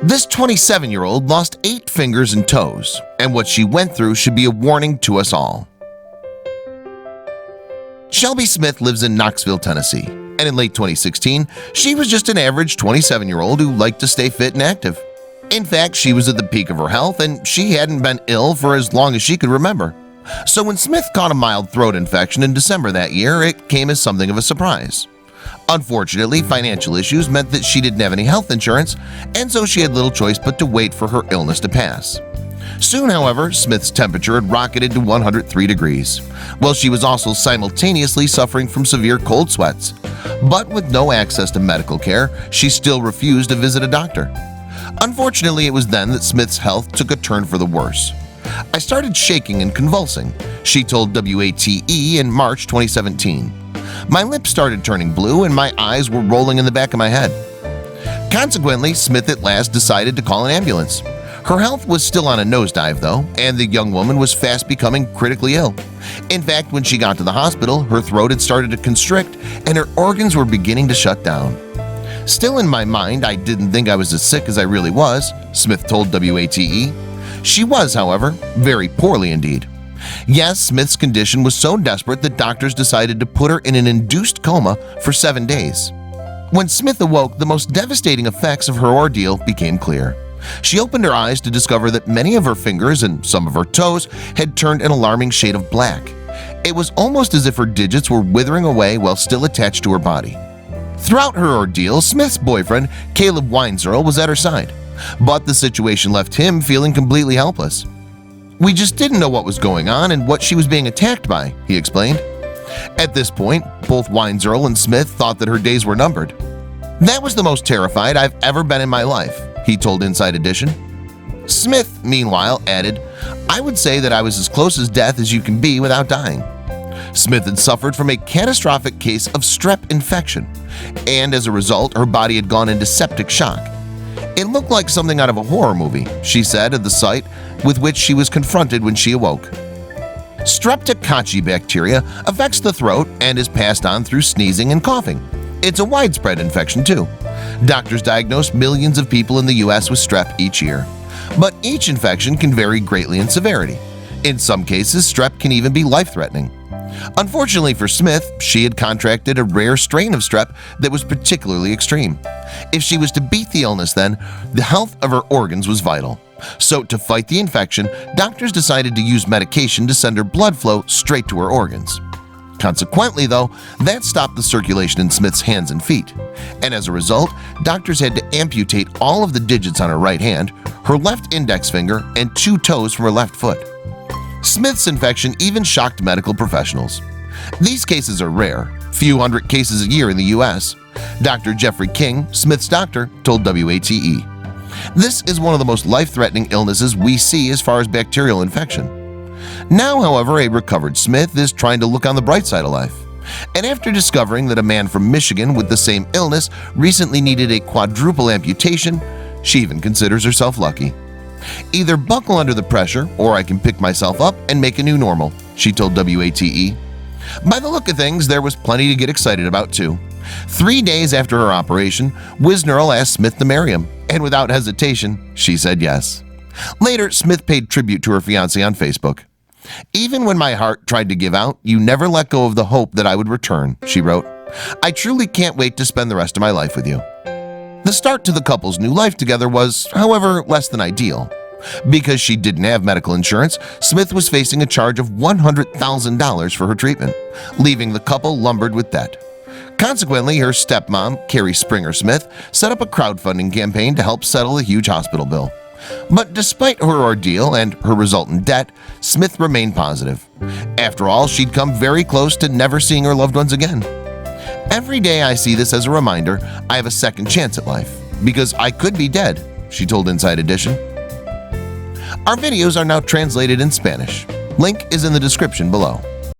This 27-year-old lost 8 fingers and toes, and what she went through should be a warning to us all. Shelby Smith lives in Knoxville, Tennessee, and in late 2016, she was just an average 27-year-old who liked to stay fit and active. In fact, she was at the peak of her health and she hadn't been ill for as long as she could remember. So when Smith caught a mild throat infection in December that year, it came as something of a surprise. Unfortunately, financial issues meant that she didn't have any health insurance, and so she had little choice but to wait for her illness to pass. Soon, however, Smith's temperature had rocketed to 103 degrees, while she was also simultaneously suffering from severe cold sweats. But with no access to medical care, she still refused to visit a doctor. Unfortunately, it was then that Smith's health took a turn for the worse. "I started shaking and convulsing," she told WATE in March 2017. "My lips started turning blue and my eyes were rolling in the back of my head." Consequently, Smith at last decided to call an ambulance. Her health was still on a nosedive though, and the young woman was fast becoming critically ill. In fact, when she got to the hospital, her throat had started to constrict and her organs were beginning to shut down. "Still in my mind, I didn't think I was as sick as I really was," Smith told WATE. She was, however, very poorly indeed. Yes, Smith's condition was so desperate that doctors decided to put her in an induced coma for 7 days. When Smith awoke, the most devastating effects of her ordeal became clear. She opened her eyes to discover that many of her fingers and some of her toes had turned an alarming shade of black. It was almost as if her digits were withering away while still attached to her body. Throughout her ordeal, Smith's boyfriend, Caleb Weinzierl, was at her side, but the situation left him feeling completely helpless. "We just didn't know what was going on and what she was being attacked by," he explained. At this point, both Weinzierl and Smith thought that her days were numbered. "That was the most terrified I've ever been in my life," he told Inside Edition. Smith, meanwhile, added, "I would say that I was as close as death as you can be without dying." Smith had suffered from a catastrophic case of strep infection, and as a result, her body had gone into septic shock. "It looked like something out of a horror movie," she said of the sight with which she was confronted when she awoke. Streptococci bacteria affects the throat and is passed on through sneezing and coughing. It's a widespread infection too. Doctors diagnose millions of people in the US with strep each year. But each infection can vary greatly in severity. In some cases, strep can even be life-threatening. Unfortunately for Smith, she had contracted a rare strain of strep that was particularly extreme. If she was to beat the illness then, the health of her organs was vital. So to fight the infection, doctors decided to use medication to send her blood flow straight to her organs. Consequently though, that stopped the circulation in Smith's hands and feet. And as a result, doctors had to amputate all of the digits on her right hand, her left index finger, and 2 toes from her left foot. Smith's infection even shocked medical professionals. These cases are rare, few hundred cases a year in the US. Dr. Jeffrey King, Smith's doctor, told WATE. "This is one of the most life-threatening illnesses we see as far as bacterial infection." Now, however, a recovered Smith is trying to look on the bright side of life. And after discovering that a man from Michigan with the same illness recently needed a quadruple amputation, she even considers herself lucky. "Either buckle under the pressure or I can pick myself up and make a new normal," she told WATE. By the look of things, there was plenty to get excited about too. 3 days after her operation, Weinzierl asked Smith to marry him, and without hesitation, she said yes. Later, Smith paid tribute to her fiancé on Facebook. "Even when my heart tried to give out, you never let go of the hope that I would return," she wrote. "I truly can't wait to spend the rest of my life with you." The start to the couple's new life together was, however, less than ideal. Because she didn't have medical insurance, Smith was facing a charge of $100,000 for her treatment, leaving the couple lumbered with debt. Consequently, her stepmom, Carrie Springer Smith, set up a crowdfunding campaign to help settle the huge hospital bill. But despite her ordeal and her resultant debt, Smith remained positive. After all, she'd come very close to never seeing her loved ones again. "Every day I see this as a reminder I have a second chance at life, because I could be dead," she told Inside Edition. Our videos are now translated in Spanish. Link is in the description below.